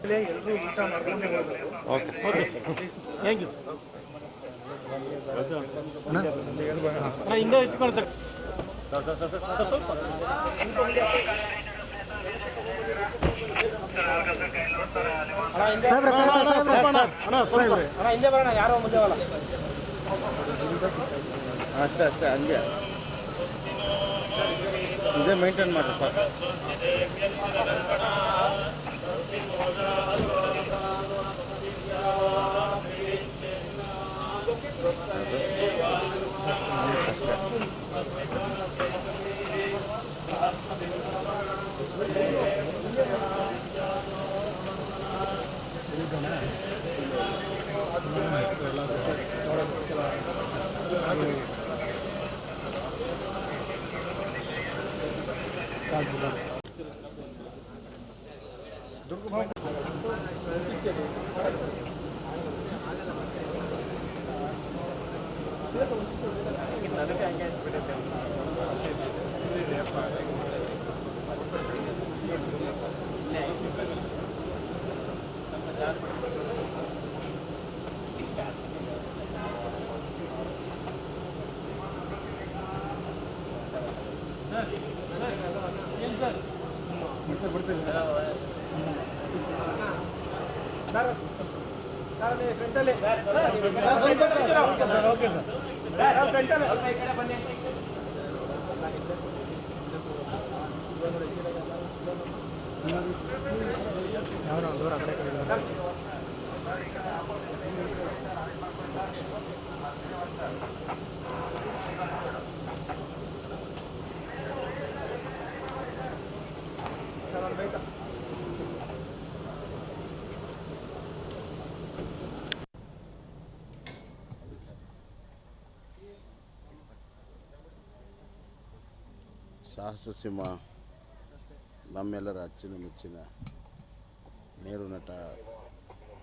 ಎಲ್ಲರೂ ಊಟ ಮಾಡ್ಕೊಂಡೇ ಹೋಗಬೇಕು. Okay thank you sir. ಹಿಂದೆ ಇಟ್ಕೊಳ್ತಾರೆ ಹಿಂದೆ ಬರೋಣ, ಯಾರೋ ಮುಂದೆ ಬರಲ್ಲ. ಅಷ್ಟೇ ಅಷ್ಟೇ ಹಂಗೆ ಇದೇ ಮೇಂಟೈನ್ ಮಾಡಿ ಸಾಕು. ಸಾಹಸ ಸಿಂಹ ನಮ್ಮೆಲ್ಲರ ಅಚ್ಚಿನ ಮೆಚ್ಚಿನ ಮೇರು ನಟ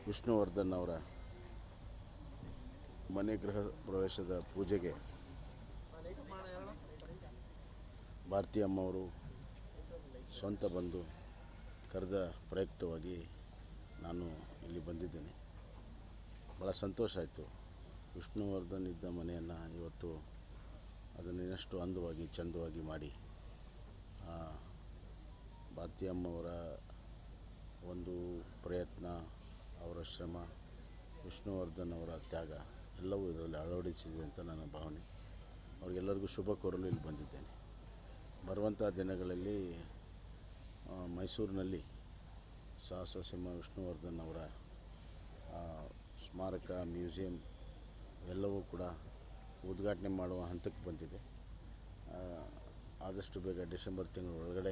ವಿಷ್ಣುವರ್ಧನ್ ಅವರ ಮನೆ ಗೃಹ ಪ್ರವೇಶದ ಪೂಜೆಗೆ ಭಾರತಿ ಅಮ್ಮವರು ಸ್ವಂತ ಬಂದು ಕರೆದ ಪ್ರಯುಕ್ತವಾಗಿ ನಾನು ಇಲ್ಲಿ ಬಂದಿದ್ದೇನೆ. ಭಾಳ ಸಂತೋಷ ಆಯಿತು. ವಿಷ್ಣುವರ್ಧನ್ ಇದ್ದ ಮನೆಯನ್ನು ಇವತ್ತು ಅದನ್ನು ಇನ್ನಷ್ಟು ಅಂದವಾಗಿ ಚಂದವಾಗಿ ಮಾಡಿ ಭಾರತಿ ಅಮ್ಮವರ ಒಂದು ಪ್ರಯತ್ನ, ಅವರ ಶ್ರಮ, ವಿಷ್ಣುವರ್ಧನ್ ಅವರ ತ್ಯಾಗ ಎಲ್ಲವೂ ಇದರಲ್ಲಿ ಅಳವಡಿಸಿದೆ ಅಂತ ನನ್ನ ಭಾವನೆ. ಅವರಿಗೆಲ್ಲರಿಗೂ ಶುಭ ಕೋರಲು ಇಲ್ಲಿ ಬಂದಿದ್ದೇನೆ. ಬರುವಂಥ ದಿನಗಳಲ್ಲಿ ಮೈಸೂರಿನಲ್ಲಿ ಸಾಹಸ ಸಿಂಹ ವಿಷ್ಣುವರ್ಧನ್ ಅವರ ಸ್ಮಾರಕ ಮ್ಯೂಸಿಯಂ ಎಲ್ಲವೂ ಕೂಡ ಉದ್ಘಾಟನೆ ಮಾಡುವ ಹಂತಕ್ಕೆ ಬಂದಿದೆ. ಆದಷ್ಟು ಬೇಗ ಡಿಸೆಂಬರ್ ತಿಂಗಳ ಒಳಗಡೆ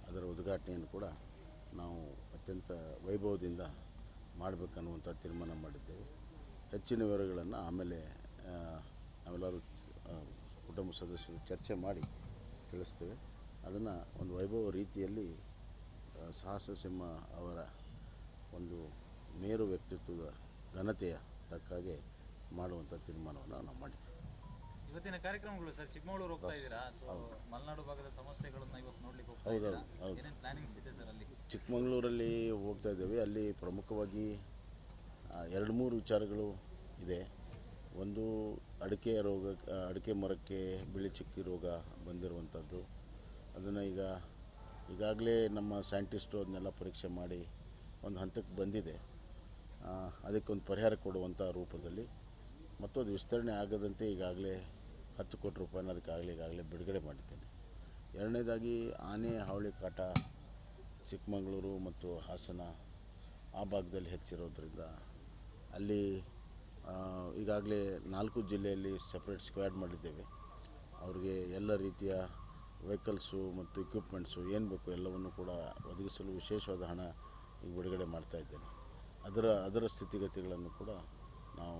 ಅದರ ಉದ್ಘಾಟನೆಯನ್ನು ಕೂಡ ನಾವು ಅತ್ಯಂತ ವೈಭವದಿಂದ ಮಾಡಬೇಕನ್ನುವಂಥ ತೀರ್ಮಾನ ಮಾಡಿದ್ದೇವೆ. ಹೆಚ್ಚಿನ ವಿವರಗಳನ್ನು ಆಮೇಲೆ ನಾವೆಲ್ಲರೂ ಕುಟುಂಬ ಸದಸ್ಯರು ಚರ್ಚೆ ಮಾಡಿ ತಿಳಿಸ್ತೇವೆ. ಅದನ್ನು ಒಂದು ವೈಭವ ರೀತಿಯಲ್ಲಿ ಸಾಹಸ ಸಿಂಹ ಅವರ ಒಂದು ಮೇರು ವ್ಯಕ್ತಿತ್ವದ ಘನತೆಯ ತಕ್ಕಾಗೆ ಮಾಡುವಂಥ ತೀರ್ಮಾನವನ್ನು ನಾವು ಮಾಡಿದ್ದೇವೆ. ಇವತ್ತಿನ ಕಾರ್ಯಕ್ರಮಗಳು ಸರ್, ಚಿಕ್ಕಮಗಳೂರು ಹೋಗ್ತಾ ಇದ್ದೀರಾ, ಸೊ ಮಲೆನಾಡು ಭಾಗದ ಸಮಸ್ಯೆಗಳನ್ನು ಇವತ್ತು ನೋಡ್ಲಿಕ್ಕೆ ಹೋಗ್ತಾ ಇದ್ದೀರಾ, ಏನೇನು ಪ್ಲಾನಿಂಗ್ಸ್ ಇದೆ ಸರ್ ಅಲ್ಲಿ? ಚಿಕ್ಕಮಗಳೂರಲ್ಲಿ ಹೋಗ್ತಾ ಇದ್ದೇವೆ. ಅಲ್ಲಿ ಪ್ರಮುಖವಾಗಿ 2-3 ವಿಚಾರಗಳು ಇದೆ. ಒಂದು ಅಡಿಕೆ ರೋಗ, ಅಡಿಕೆ ಮರಕ್ಕೆ ಬಿಳಿ ಚಿಕ್ಕಿ ರೋಗ ಬಂದಿರುವಂಥದ್ದು. ಅದನ್ನು ಈಗಾಗಲೇ ನಮ್ಮ ಸೈಂಟಿಸ್ಟು ಅದನ್ನೆಲ್ಲ ಪರೀಕ್ಷೆ ಮಾಡಿ ಒಂದು ಹಂತಕ್ಕೆ ಬಂದಿದೆ. ಅದಕ್ಕೊಂದು ಪರಿಹಾರ ಕೊಡುವಂಥ ರೂಪದಲ್ಲಿ ಮತ್ತು ಅದು ವಿಸ್ತರಣೆ ಆಗದಂತೆ ಈಗಾಗಲೇ 10 ಕೋಟಿ ರೂಪಾಯಿನ ಈಗಾಗಲೇ ಬಿಡುಗಡೆ ಮಾಡಿದ್ದೇನೆ. ಎರಡನೇದಾಗಿ ಆನೆ ಹಾವಳಿ ಕಾಟ ಚಿಕ್ಕಮಗಳೂರು ಮತ್ತು ಹಾಸನ ಆ ಭಾಗದಲ್ಲಿ ಹೆಚ್ಚಿರೋದ್ರಿಂದ ಅಲ್ಲಿ ಈಗಾಗಲೇ 4 ಜಿಲ್ಲೆಯಲ್ಲಿ ಸಪ್ರೇಟ್ ಸ್ಕ್ವಾಡ್ ಮಾಡಿದ್ದೇವೆ. ಅವ್ರಿಗೆ ಎಲ್ಲ ರೀತಿಯ ವೆಹಿಕಲ್ಸು ಮತ್ತು ಇಕ್ವಿಪ್ಮೆಂಟ್ಸು ಏನು ಬೇಕು ಎಲ್ಲವನ್ನು ಕೂಡ ಒದಗಿಸಲು ವಿಶೇಷವಾದ ಹಣ ಈಗ ಬಿಡುಗಡೆ ಮಾಡ್ತಾಯಿದ್ದೇನೆ. ಅದರ ಸ್ಥಿತಿಗತಿಗಳನ್ನು ಕೂಡ ನಾವು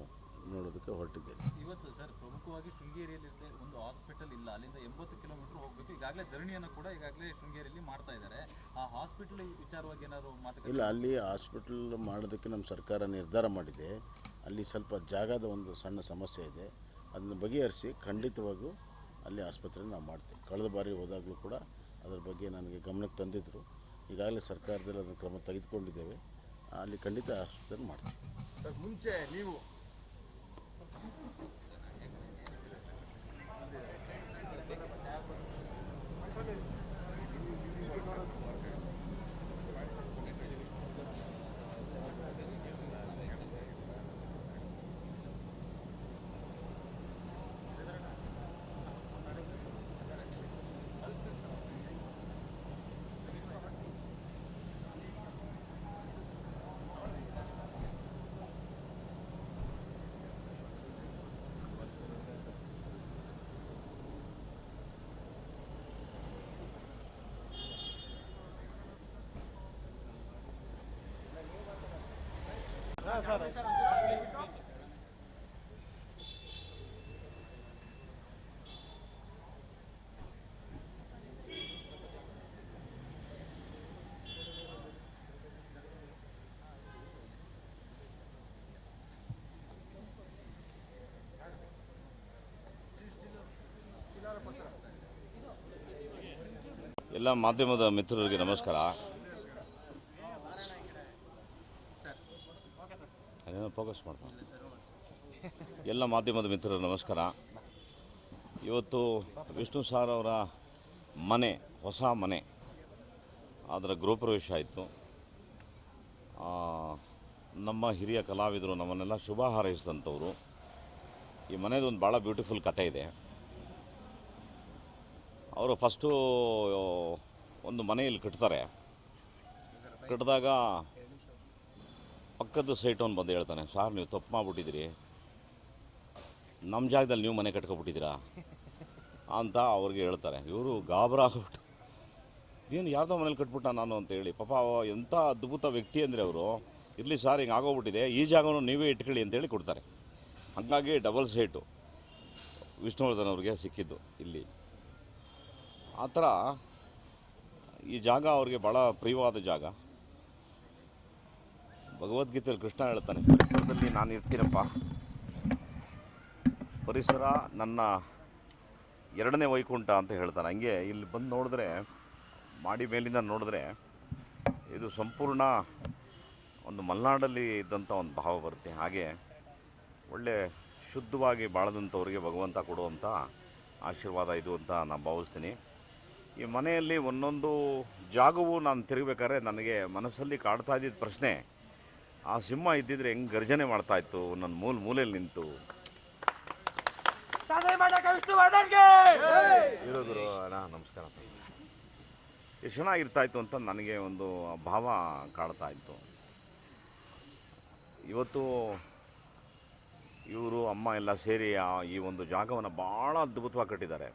ನೋಡೋದಕ್ಕೆ ಹೊರಟಿದ್ದೇನೆ. ಇವತ್ತು ಸರ್ ಪ್ರಮುಖವಾಗಿ ಶೃಂಗೇರಿಯಲ್ಲಿ ಒಂದು ಹಾಸ್ಪಿಟಲ್ ಇಲ್ಲ, ಅಲ್ಲಿಂದ 80 ಕಿಲೋಮೀಟರ್ ಹೋಗಬೇಕು. ಈಗಾಗಲೇ ಧರಣಿಯನ್ನು ಕೂಡ ಈಗಾಗಲೇ ಶೃಂಗೇರಿಯಲ್ಲಿ ಮಾಡ್ತಾ ಇದ್ದಾರೆ. ಆ ಹಾಸ್ಪಿಟಲ್ ವಿಚಾರವಾಗಿ ಏನಾದ್ರು ಮಾತುಕತೆ? ಇಲ್ಲ, ಅಲ್ಲಿ ಹಾಸ್ಪಿಟಲ್ ಮಾಡೋದಕ್ಕೆ ನಮ್ಮ ಸರ್ಕಾರ ನಿರ್ಧಾರ ಮಾಡಿದೆ. ಅಲ್ಲಿ ಸ್ವಲ್ಪ ಜಾಗದ ಒಂದು ಸಣ್ಣ ಸಮಸ್ಯೆ ಇದೆ, ಅದನ್ನು ಬಗೆಹರಿಸಿ ಖಂಡಿತವಾಗೂ ಅಲ್ಲಿ ಆಸ್ಪತ್ರೆ ನಾವು ಮಾಡ್ತೀವಿ. ಕಳೆದ ಬಾರಿ ಹೋದಾಗಲೂ ಕೂಡ ಅದರ ಬಗ್ಗೆ ನನಗೆ ಗಮನಕ್ಕೆ ತಂದಿದ್ದರು. ಈಗಾಗಲೇ ಸರ್ಕಾರದಲ್ಲಿ ಅದನ್ನು ಕ್ರಮ ತೆಗೆದುಕೊಂಡಿದ್ದೇವೆ. ಅಲ್ಲಿ ಖಂಡಿತ ಆಸ್ಪತ್ರೆ ಮಾಡ್ತೀವಿ. ಸರ್, ಮುಂಚೆ ನೀವು ಎಲ್ಲ ಮಾಧ್ಯಮದ ಮಿತ್ರರಿಗೆ ನಮಸ್ಕಾರ. ಫೋಕಸ್ ಮಾಡ್ತಾರೆ. ಎಲ್ಲ ಮಾಧ್ಯಮದ ಮಿತ್ರರು ನಮಸ್ಕಾರ. ಇವತ್ತು ವಿಷ್ಣು ಸಾರ್ ಅವರ ಮನೆ, ಹೊಸ ಮನೆ, ಅದರ ಗೃಹಪ್ರವೇಶ ಆಯಿತು. ನಮ್ಮ ಹಿರಿಯ ಕಲಾವಿದರು ನಮ್ಮನ್ನೆಲ್ಲ ಶುಭ ಹಾರೈಸಿದಂಥವ್ರು. ಈ ಮನೆದೊಂದು ಭಾಳ ಬ್ಯೂಟಿಫುಲ್ ಕಥೆ ಇದೆ. ಅವರು ಫಸ್ಟು ಒಂದು ಮನೆಯಲ್ಲಿ ಕಟ್ತಾರೆ. ಕಟ್ಟಿದಾಗ ಪಕ್ಕದ ಸೈಟವನು ಬಂದು ಹೇಳ್ತಾನೆ, ಸಾರ್ ನೀವು ತಪ್ಪು ಮಾಡಿಬಿಟ್ಟಿದ್ದೀರಿ, ನಮ್ಮ ಜಾಗದಲ್ಲಿ ನೀವು ಮನೆ ಕಟ್ಕೊಬಿಟ್ಟಿದ್ದೀರಾ ಅಂತ ಅವ್ರಿಗೆ ಹೇಳ್ತಾರೆ. ಇವರು ಗಾಬರ ಆಗ್ಬಿಟ್ಟು, ಏನು ಯಾರ್ದೋ ಮನೇಲಿ ಕಟ್ಬಿಟ್ಟ ನಾನು ಅಂತ ಹೇಳಿ. ಪಾಪ ಎಂಥ ಅದ್ಭುತ ವ್ಯಕ್ತಿ ಅಂದರೆ ಅವರು, ಇರಲಿ ಸಾರ್ ಹಿಂಗೆ ಆಗೋಗ್ಬಿಟ್ಟಿದೆ, ಈ ಜಾಗವನ್ನು ನೀವೇ ಇಟ್ಕೊಳ್ಳಿ ಅಂತೇಳಿ ಕೊಡ್ತಾರೆ. ಹಾಗಾಗಿ ಡಬಲ್ ಸೈಟು ವಿಷ್ಣುವರ್ಧನ್ ಅವ್ರಿಗೆ ಸಿಕ್ಕಿದ್ದು ಇಲ್ಲಿ. ಆ ಥರ ಈ ಜಾಗ ಅವ್ರಿಗೆ ಭಾಳ ಪ್ರಿಯವಾದ ಜಾಗ. ಭಗವದ್ಗೀತೆಯಲ್ಲಿ ಕೃಷ್ಣ ಹೇಳ್ತಾನೆ, ಪರಿಸರದಲ್ಲಿ ನಾನು ಇರ್ತೀನಪ್ಪ, ಪರಿಸರ ನನ್ನ ಎರಡನೇ ವೈಕುಂಠ ಅಂತ ಹೇಳ್ತಾನೆ. ಹಂಗೆ ಇಲ್ಲಿ ಬಂದು ನೋಡಿದ್ರೆ, ಮಾಡಿ ಮೇಲಿಂದ ನೋಡಿದ್ರೆ ಇದು ಸಂಪೂರ್ಣ ಒಂದು ಮಲೆನಾಡಲ್ಲಿ ಇದ್ದಂಥ ಒಂದು ಭಾವ ಬರುತ್ತೆ. ಹಾಗೆ ಒಳ್ಳೆ ಶುದ್ಧವಾಗಿ ಬಾಳದಂಥವ್ರಿಗೆ ಭಗವಂತ ಕೊಡುವಂಥ ಆಶೀರ್ವಾದ ಇದು ಅಂತ ನಾನು ಭಾವಿಸ್ತೀನಿ. ಈ ಮನೆಯಲ್ಲಿ ಒಂದೊಂದು ಜಾಗವು ನಾನು ತಿರುಗಬೇಕಾದ್ರೆ ನನಗೆ ಮನಸ್ಸಲ್ಲಿ ಕಾಡ್ತಾ ಇದ್ದಿದ್ದ ಪ್ರಶ್ನೆ, ಆ ಸಿಂಹ ಇದ್ದಿದ್ರೆ ಹೆಂಗೆ ಗರ್ಜನೆ ಮಾಡ್ತಾಯಿತ್ತು ಒಂದೊಂದು ಮೂಲೆಯಲ್ಲಿ ನಿಂತು. ಇರೋದು ಅಣ್ಣ ನಮಸ್ಕಾರ. ಎಷ್ಟು ಚೆನ್ನಾಗಿರ್ತಾಯಿತ್ತು ಅಂತ ನನಗೆ ಒಂದು ಭಾವ ಕಾಡ್ತಾ ಇತ್ತು. ಇವತ್ತು ಇವರು ಅಮ್ಮ ಎಲ್ಲ ಸೇರಿ ಈ ಒಂದು ಜಾಗವನ್ನು ಭಾಳ ಅದ್ಭುತವಾಗಿ ಕಟ್ಟಿದ್ದಾರೆ.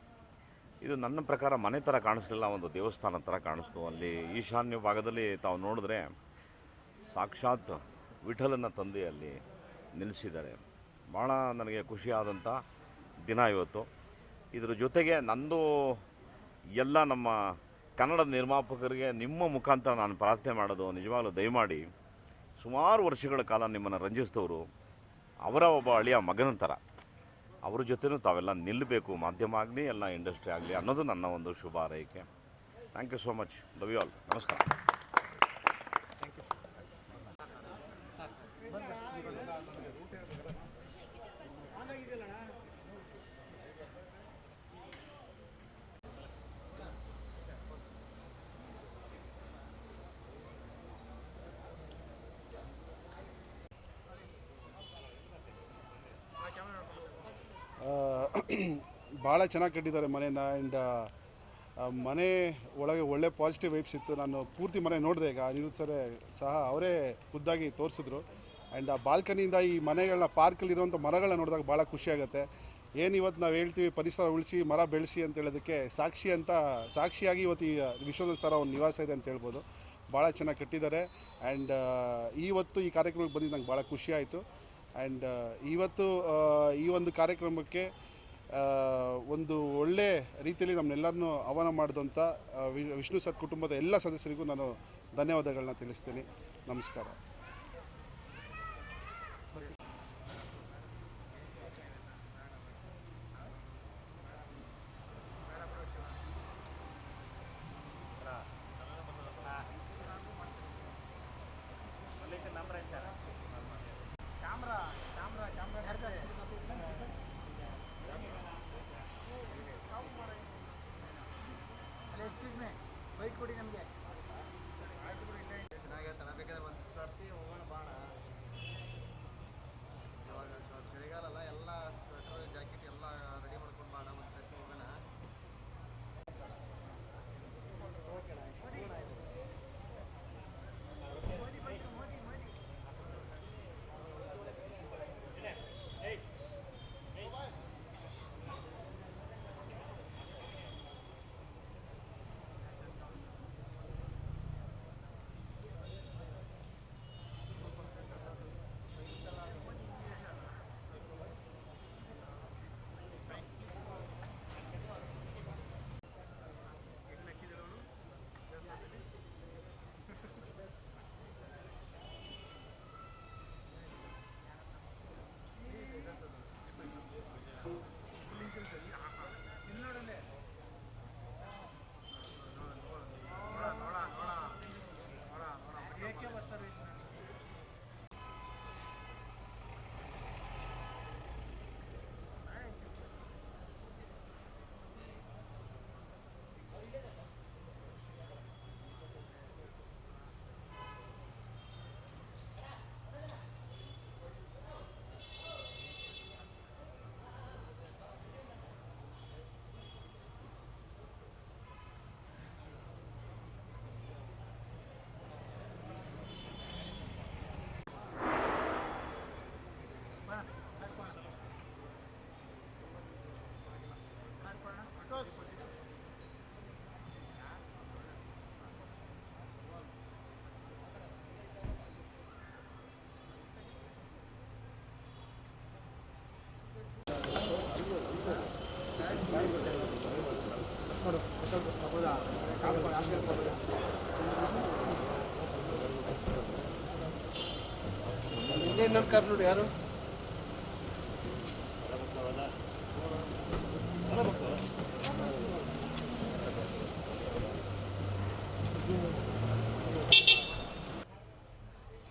ಇದು ನನ್ನ ಪ್ರಕಾರ ಮನೆ ಥರ ಕಾಣಿಸ್ಲಿಲ್ಲ, ಒಂದು ದೇವಸ್ಥಾನ ಥರ ಕಾಣಿಸ್ತು. ಅಲ್ಲಿ ಈಶಾನ್ಯ ಭಾಗದಲ್ಲಿ ತಾವು ನೋಡಿದ್ರೆ ಸಾಕ್ಷಾತ್ ವಿಠಲನ ತಂದೆ ಅಲ್ಲಿ ನಿಲ್ಲಿಸಿದ್ದಾರೆ. ಭಾಳ ನನಗೆ ಖುಷಿಯಾದಂಥ ದಿನ ಇವತ್ತು. ಇದ್ರ ಜೊತೆಗೆ ನಂದು ಎಲ್ಲ ನಮ್ಮ ಕನ್ನಡದ ನಿರ್ಮಾಪಕರಿಗೆ ನಿಮ್ಮ ಮುಖಾಂತರ ನಾನು ಪ್ರಾರ್ಥನೆ ಮಾಡೋದು, ನಿಜವಾಗ್ಲೂ ದಯಮಾಡಿ ಸುಮಾರು ವರ್ಷಗಳ ಕಾಲ ನಿಮ್ಮನ್ನು ರಂಜಿಸಿದವರು, ಅವರ ಒಬ್ಬ ಅಳಿಯ ಮಗನ ಥರ ಅವ್ರ ಜೊತೆನೂ ತಾವೆಲ್ಲ ನಿಲ್ಲಬೇಕು, ಮಾಧ್ಯಮ ಆಗಲಿ ಎಲ್ಲ ಇಂಡಸ್ಟ್ರಿ ಆಗಲಿ ಅನ್ನೋದು ನನ್ನ ಒಂದು ಶುಭ ಹಾರೈಕೆ. Thank you so much. Love you all. ನಮಸ್ಕಾರ. ಭಾಳ ಚೆನ್ನಾಗಿ ಕಟ್ಟಿದ್ದಾರೆ ಮನೇನ. ಆ್ಯಂಡ್ ಮನೆ ಒಳಗೆ ಒಳ್ಳೆ ಪಾಸಿಟಿವ್ ವೈಬ್ಸ್ ಇತ್ತು. ನಾನು ಪೂರ್ತಿ ಮನೆ ನೋಡಿದೆ. ಈಗ ಅನಿರುದ್ಧ್ ಸರ್ ಸಹ ಅವರೇ ಖುದ್ದಾಗಿ ತೋರಿಸಿದ್ರು. ಆ್ಯಂಡ್ ಆ ಬಾಲ್ಕನಿಯಿಂದ ಈ ಮನೆಗಳನ್ನ, ಪಾರ್ಕಲ್ಲಿರುವಂಥ ಮರಗಳನ್ನ ನೋಡಿದಾಗ ಭಾಳ ಖುಷಿಯಾಗುತ್ತೆ. ಏನು ಇವತ್ತು ನಾವು ಹೇಳ್ತೀವಿ ಪರಿಸರ ಉಳಿಸಿ ಮರ ಬೆಳೆಸಿ ಅಂತ ಹೇಳೋದಕ್ಕೆ ಸಾಕ್ಷಿಯಾಗಿ ಇವತ್ತು ಈ ವಿಶ್ವನಾಥ್ ಸರ್ ಒಂದು ನಿವಾಸ ಇದೆ ಅಂತ ಹೇಳ್ಬೋದು. ಭಾಳ ಚೆನ್ನಾಗಿ ಕಟ್ಟಿದ್ದಾರೆ. ಆ್ಯಂಡ್ ಇವತ್ತು ಈ ಕಾರ್ಯಕ್ರಮಕ್ಕೆ ಬಂದಿದ್ದು ನಂಗೆ ಭಾಳ ಖುಷಿಯಾಯಿತು. ಆ್ಯಂಡ್ ಇವತ್ತು ಈ ಒಂದು ಕಾರ್ಯಕ್ರಮಕ್ಕೆ ಒಂದು ಒಳ್ಳೆ ರೀತಿಯಲ್ಲಿ ನಮ್ಮನ್ನೆಲ್ಲರನ್ನೂ ಆಹ್ವಾನ ಮಾಡಿದಂಥ ವಿಷ್ಣು ಸರ್ ಕುಟುಂಬದ ಎಲ್ಲ ಸದಸ್ಯರಿಗೂ ನಾನು ಧನ್ಯವಾದಗಳನ್ನ ತಿಳಿಸ್ತೀನಿ. ನಮಸ್ಕಾರ. ಚೆನ್ನಾಗೈತಣ, ಬೇಕಾದ್ರೆ ಒಂದು ಸರ್ತಿ ಹೋಗೋಣ ಬಾಣ. ಇವಾಗ ಚಳಿಗಾಲ ಅಲ್ಲ, ಎಲ್ಲ ಸ್ವೆಟರ್ ಜಾಕೆಟ್ ಎಲ್ಲ ರೆಡಿ ಮಾಡ್ಕೊಂಡು ಬಾಣ, ಒಂದು ಸರ್ತಿ ಹೋಗೋಣ. ಇನ್ನೊಂದು ಕಾರ್ ನೋಡಿ ಯಾರು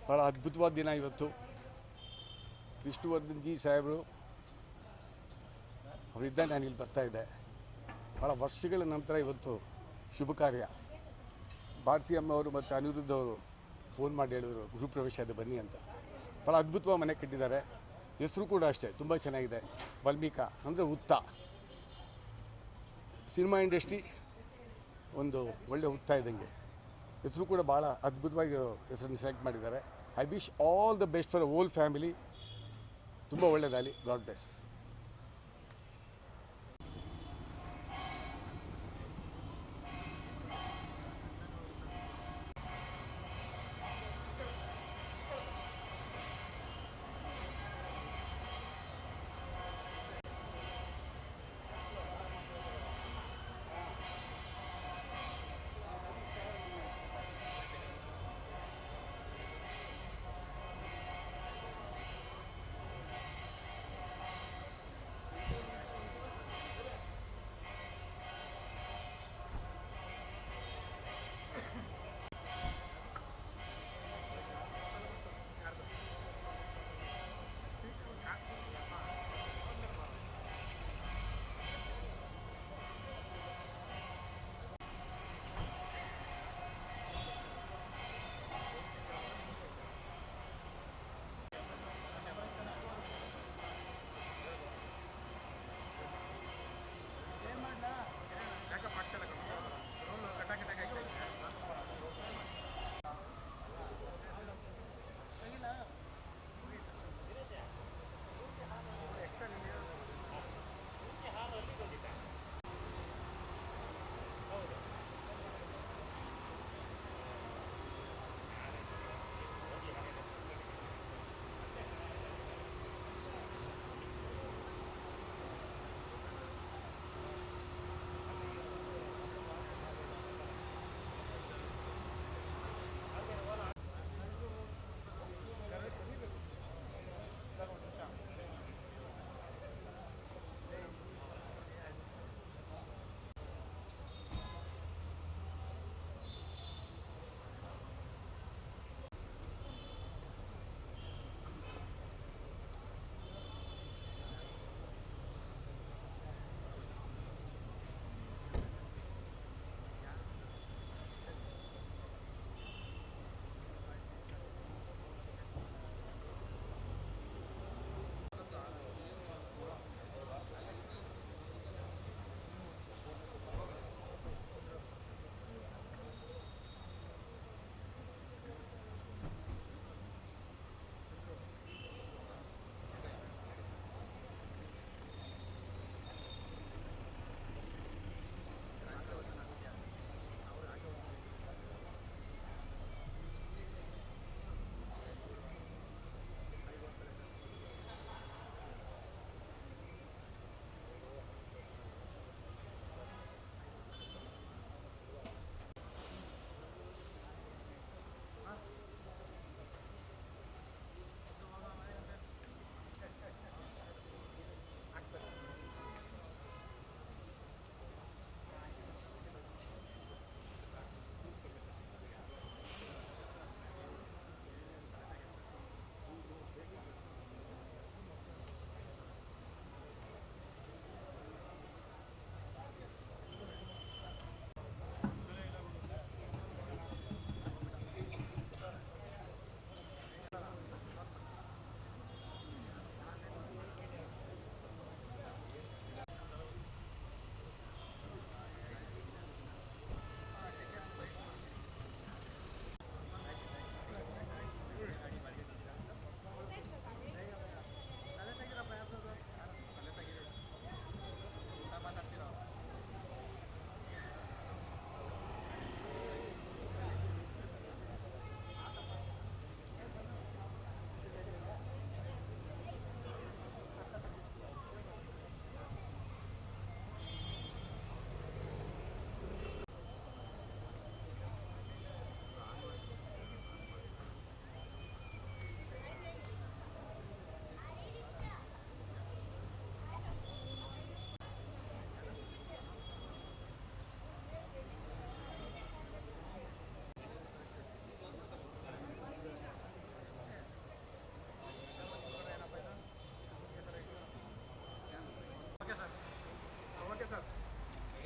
ಭಾಳ ಅದ್ಭುತವಾದ ದಿನ ಇವತ್ತು. ವಿಷ್ಣುವರ್ಧನ್ ಜಿ ಸಾಹೇಬರು ಅವರಿದ್ದ ನಾನು ಇಲ್ಲಿ ಬರ್ತಾಯಿದ್ದೆ. ಭಾಳ ವರ್ಷಗಳ ನಂತರ ಇವತ್ತು ಶುಭ ಕಾರ್ಯ. ಭಾರತಿ ಅಮ್ಮವರು ಮತ್ತು ಅನಿರುದ್ಧ ಅವರು ಫೋನ್ ಮಾಡಿ ಹೇಳಿದ್ರು ಗೃಹಪ್ರವೇಶ ಇದೆ ಬನ್ನಿ ಅಂತ. ಭಾಳ ಅದ್ಭುತವಾಗಿ ಮನೆ ಕಟ್ಟಿದ್ದಾರೆ. ಹೆಸರು ಕೂಡ ಅಷ್ಟೇ ತುಂಬ ಚೆನ್ನಾಗಿದೆ. ವಾಲ್ಮೀಕ ಅಂದರೆ ಉತ್ತ. ಸಿನಿಮಾ ಇಂಡಸ್ಟ್ರಿ ಒಂದು ಒಳ್ಳೆ ಉತ್ತ ಇದ್ದಂಗೆ. ಹೆಸರು ಕೂಡ ಭಾಳ ಅದ್ಭುತವಾಗಿ ಹೆಸರನ್ನು ಸೆಲೆಕ್ಟ್ ಮಾಡಿದ್ದಾರೆ. I wish all the best for whole family. ತುಂಬ ಒಳ್ಳೆಯದಾಗಲಿ. God bless.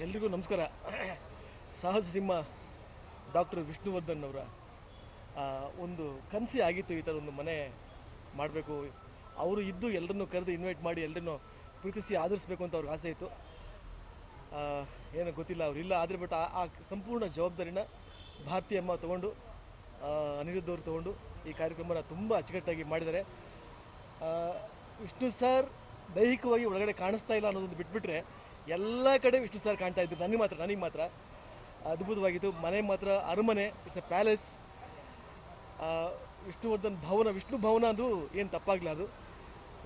ಎಲ್ರಿಗೂ ನಮಸ್ಕಾರ. ಸಾಹಸ ಸಿಂಹ ಡಾಕ್ಟರ್ ವಿಷ್ಣುವರ್ಧನ್ ಅವರ ಒಂದು ಕನಸೇ ಆಗಿತ್ತು ಈ ಥರ ಒಂದು ಮನೆ ಮಾಡಬೇಕು. ಅವರು ಇದ್ದು ಎಲ್ಲರನ್ನೂ ಕರೆದು ಇನ್ವೈಟ್ ಮಾಡಿ ಎಲ್ಲರನ್ನೂ ಪ್ರೀತಿಸಿ ಆಧರಿಸಬೇಕು ಅಂತ ಅವ್ರಿಗೆ ಆಸೆ ಇತ್ತು. ಏನೋ ಗೊತ್ತಿಲ್ಲ ಅವರಿಲ್ಲ, ಆದರೆ ಬಟ್ ಆ ಸಂಪೂರ್ಣ ಜವಾಬ್ದಾರಿನ ಭಾರತಿ ಅಮ್ಮ ತೊಗೊಂಡು, ಅನಿರುದ್ಧ ಅವರು ತೊಗೊಂಡು ಈ ಕಾರ್ಯಕ್ರಮನ ತುಂಬ ಅಚ್ಚುಕಟ್ಟಾಗಿ ಮಾಡಿದ್ದಾರೆ. ವಿಷ್ಣು ಸರ್ ದೈಹಿಕವಾಗಿ ಒಳಗಡೆ ಕಾಣಿಸ್ತಾ ಇಲ್ಲ ಅನ್ನೋದೊಂದು ಬಿಟ್ಬಿಟ್ರೆ ಎಲ್ಲ ಕಡೆ ವಿಷ್ಣು ಸರ್ ಕಾಣ್ತಾ ಇದ್ರು. ನನಗೆ ಮಾತ್ರ ಅದ್ಭುತವಾಗಿತ್ತು. ಮನೆ ಮಾತ್ರ ಅರಮನೆ, ಇಟ್ಸ್ ಎ ಪ್ಯಾಲೇಸ್. ವಿಷ್ಣುವರ್ಧನ್ ಭವನ, ವಿಷ್ಣು ಭವನ ಅಂದರೂ ಏನು ತಪ್ಪಾಗಲಿಲ್ಲ. ಅದು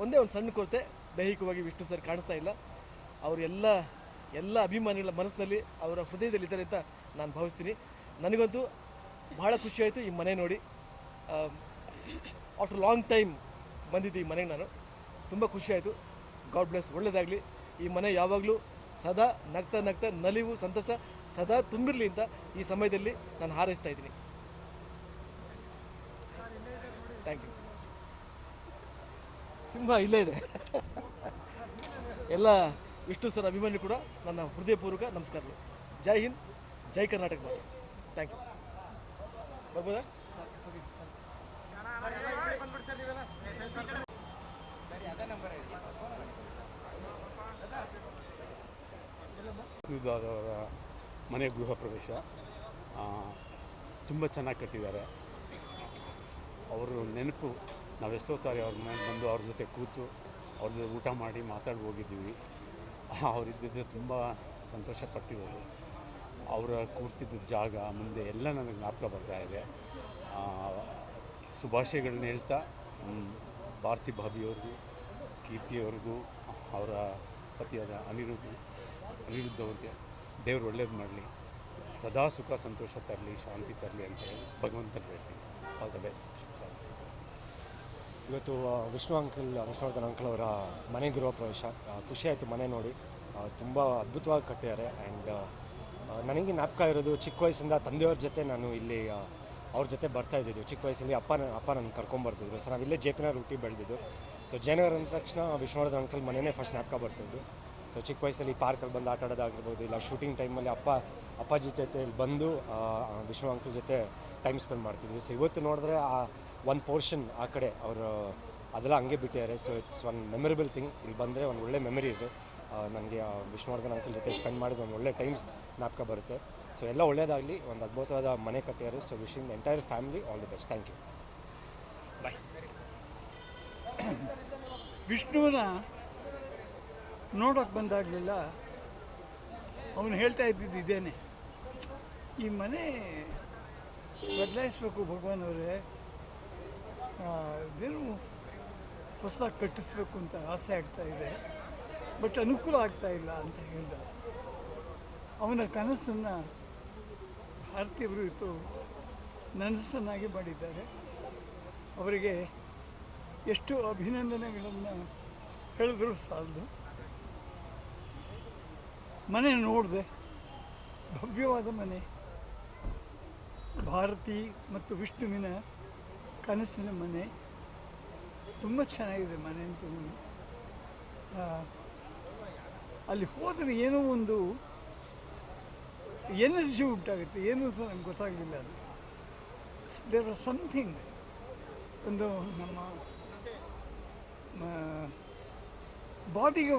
ಒಂದೇ ಒಂದು ಸಣ್ಣ ಕೊರತೆ, ದೈಹಿಕವಾಗಿ ವಿಷ್ಣು ಸರ್ ಕಾಣಿಸ್ತಾ ಇಲ್ಲ. ಅವರು ಎಲ್ಲ ಅಭಿಮಾನಿಗಳ ಮನಸ್ಸಿನಲ್ಲಿ, ಅವರ ಹೃದಯದಲ್ಲಿ ಇದ್ದಾರೆ ಅಂತ ನಾನು ಭಾವಿಸ್ತೀನಿ. ನನಗಂತೂ ಭಾಳ ಖುಷಿಯಾಯಿತು ಈ ಮನೆ ನೋಡಿ. ಆಫ್ಟರ್ ಲಾಂಗ್ ಟೈಮ್ ಬಂದಿದ್ದು ಈ ಮನೆಗೆ ನಾನು, ತುಂಬ ಖುಷಿಯಾಯಿತು. ಗಾಡ್ ಬ್ಲೆಸ್, ಒಳ್ಳೆಯದಾಗಲಿ. ಈ ಮನೆ ಯಾವಾಗಲೂ ಸದಾ ನಗ್ತಾ ನಗ್ತಾ ನಲಿವು ಸಂತಸ ಸದಾ ತುಂಬಿರಲಿ ಅಂತ ಈ ಸಮಯದಲ್ಲಿ ನಾನು ಹಾರೈಸ್ತಾ ಇದ್ದೀನಿ. Thank you. ಸಿಂಹ ಇಲ್ಲೇ ಇದೆ. ಎಲ್ಲ ವಿಷ್ಣು ಸರ್ ಅಭಿಮಾನಿ ಕೂಡ ನನ್ನ ಹೃದಯಪೂರ್ವಕ ನಮಸ್ಕಾರಗಳು. ಜೈ ಹಿಂದ್, ಜೈ ಕರ್ನಾಟಕ ಮಾತು. Thank you. ಬರ್ಬೋದಾ? ಅವರ ಮನೆ ಗೃಹ ಪ್ರವೇಶ ತುಂಬ ಚೆನ್ನಾಗಿ ಕಟ್ಟಿದ್ದಾರೆ. ಅವರು ನೆನಪು, ನಾವೆಷ್ಟೋ ಸಾರಿ ಅವ್ರ ಮನೆಗೆ ಬಂದು ಅವ್ರ ಜೊತೆ ಕೂತು ಅವ್ರ ಜೊತೆ ಊಟ ಮಾಡಿ ಮಾತಾಡಿ ಹೋಗಿದ್ದೀವಿ. ಅವರಿದ್ದಿದ್ದೆ ತುಂಬ ಸಂತೋಷ ಪಟ್ಟಿರೋದು. ಅವರ ಕೂರ್ತಿದ್ದ ಜಾಗ ಮುಂದೆ ಎಲ್ಲ ನನಗೆ ಜ್ಞಾಪಕ ಬರ್ತಾಯಿದೆ. ಶುಭಾಶಯಗಳನ್ನ ಹೇಳ್ತಾ ಭಾರತಿ ಭಾಬಿಯವ್ರಿಗೂ, ಕೀರ್ತಿಯವ್ರಿಗೂ, ಅವರ ಪತಿಯಾದ ಅನಿರುದ್ಧ ಅವ್ರಿಗೆ ದೇವ್ರು ಒಳ್ಳೇದು ಮಾಡಲಿ, ಸದಾ ಸುಖ ಸಂತೋಷ ತರಲಿ, ಶಾಂತಿ ತರಲಿ ಅಂತ ಹೇಳಿ ಭಗವಂತನ ಹೇಳ್ತೀನಿ. All the best. ಇವತ್ತು ವಿಷ್ಣುವರ್ಧನ್ ಅಂಕಲ್ ಅವರ ಮನೆ ಗೃಹ ಪ್ರವೇಶ. ಖುಷಿಯಾಯಿತು ಮನೆ ನೋಡಿ. ತುಂಬ ಅದ್ಭುತವಾಗಿ ಕಟ್ಟಿದ್ದಾರೆ. ಆ್ಯಂಡ್ ನನಗೆ ಜ್ಞಾಪಕ ಇರೋದು, ಚಿಕ್ಕ ವಯಸ್ಸಿಂದ ತಂದೆಯವ್ರ ಜೊತೆ ನಾನು ಇಲ್ಲಿ ಅವ್ರ ಜೊತೆ ಬರ್ತಾಯಿದ್ದಿದ್ದು. ಚಿಕ್ಕ ವಯಸ್ಸಲ್ಲಿ ಅಪ್ಪ ನನ್ನ ಕರ್ಕೊಂಬರ್ತಿದ್ರು. ಸೊ ನಾವಿಲ್ಲೇ JP ನಗರ ಹುಟ್ಟಿ ಬೆಳೆದಿದ್ದು. ಸೊ ಜಯನಗರ ಅಂದ ತಕ್ಷಣ ವಿಷ್ಣುವರ್ಧನ್ ಅಂಕಲ್ ಮನೆಯೇ ಫಸ್ಟ್ ಜ್ಞಾಪಕ ಬರ್ತಿದ್ದು. ಸೊ ಚಿಕ್ಕ ವಯಸ್ಸಲ್ಲಿ ಪಾರ್ಕಲ್ಲಿ ಬಂದು ಆಟ ಆಡೋದಾಗಿರ್ಬೋದು, ಇಲ್ಲ ಶೂಟಿಂಗ್ ಟೈಮಲ್ಲಿ ಅಪ್ಪಾಜಿ ಜೊತೆ ಬಂದು ವಿಷ್ಣು ಅಂಕಲ್ ಜೊತೆ ಟೈಮ್ ಸ್ಪೆಂಡ್ ಮಾಡ್ತಿದ್ವಿ. ಸೊ ಇವತ್ತು ನೋಡಿದ್ರೆ ಆ ಒಂದು ಪೋರ್ಷನ್ ಆ ಕಡೆ ಅವರು ಅದೆಲ್ಲ ಹಂಗೆ ಬಿಟ್ಟಿದ್ದಾರೆ. So it's one memorable thing. ಇಲ್ಲಿ ಬಂದರೆ ಒಂದು ಒಳ್ಳೆ ಮೆಮರೀಸು ನನಗೆ ವಿಷ್ಣುವರ್ಧನ್ ಅಂಕಲ್ ಜೊತೆ ಸ್ಪೆಂಡ್ ಮಾಡಿದ ಒಂದು ಒಳ್ಳೆ ಟೈಮ್ಸ್ ಜ್ಞಾಪಕ ಬರುತ್ತೆ. ಸೊ ಎಲ್ಲ ಒಳ್ಳೆಯದಾಗಲಿ, ಒಂದು ಅದ್ಭುತವಾದ ಮನೆ ಕಟ್ಟಿದ್ದಾರೆ. So wishing entire family all the best. Thank you. Bye. ವಿಷ್ಣುವನ್ನ ನೋಡೋಕ್ಕೆ ಬಂದಾಗಲಿಲ್ಲ ಅವನು ಹೇಳ್ತಾ ಇದ್ದಿದ್ದು ಇದೇನೆ, ಈ ಮನೆ ಬದಲಾಯಿಸ್ಬೇಕು ಭಗವಾನ್ ಅವರೇ, ಇದೇನು ಹೊಸದಾಗಿ ಕಟ್ಟಿಸ್ಬೇಕು ಅಂತ ಆಸೆ ಆಗ್ತಾ ಇದೆ, ಬಟ್ ಅನುಕೂಲ ಆಗ್ತಾ ಇಲ್ಲ ಅಂತ ಹೇಳ್ದ. ಅವನ ಕನಸನ್ನು ಭಾರತೀಯವರು ಇವತ್ತು ನನಸನ್ನಾಗಿ ಮಾಡಿದ್ದಾರೆ. ಅವರಿಗೆ ಎಷ್ಟು ಅಭಿನಂದನೆಗಳನ್ನು ಹೇಳಿದ್ರು ಸಾಲದು. ಮನೆ ನೋಡಿದೆ, ಭವ್ಯವಾದ ಮನೆ, ಭಾರತಿ ಮತ್ತು ವಿಷ್ಣುವಿನ ಕನಸಿನ ಮನೆ. ತುಂಬ ಚೆನ್ನಾಗಿದೆ ಮನೆ ಅಂತೂ. ಅಲ್ಲಿ ಹೋದರೆ ಏನೋ ಒಂದು ಎನರ್ಜಿ ಉಂಟಾಗುತ್ತೆ, ಏನು ಅಂತ ನಂಗೆ ಗೊತ್ತಾಗಲಿಲ್ಲ. ಅದು ದೇರ್ ಆರ್ ಸಮಥಿಂಗ್, ಒಂದು ನಮ್ಮ ಬಾಡಿಗೆ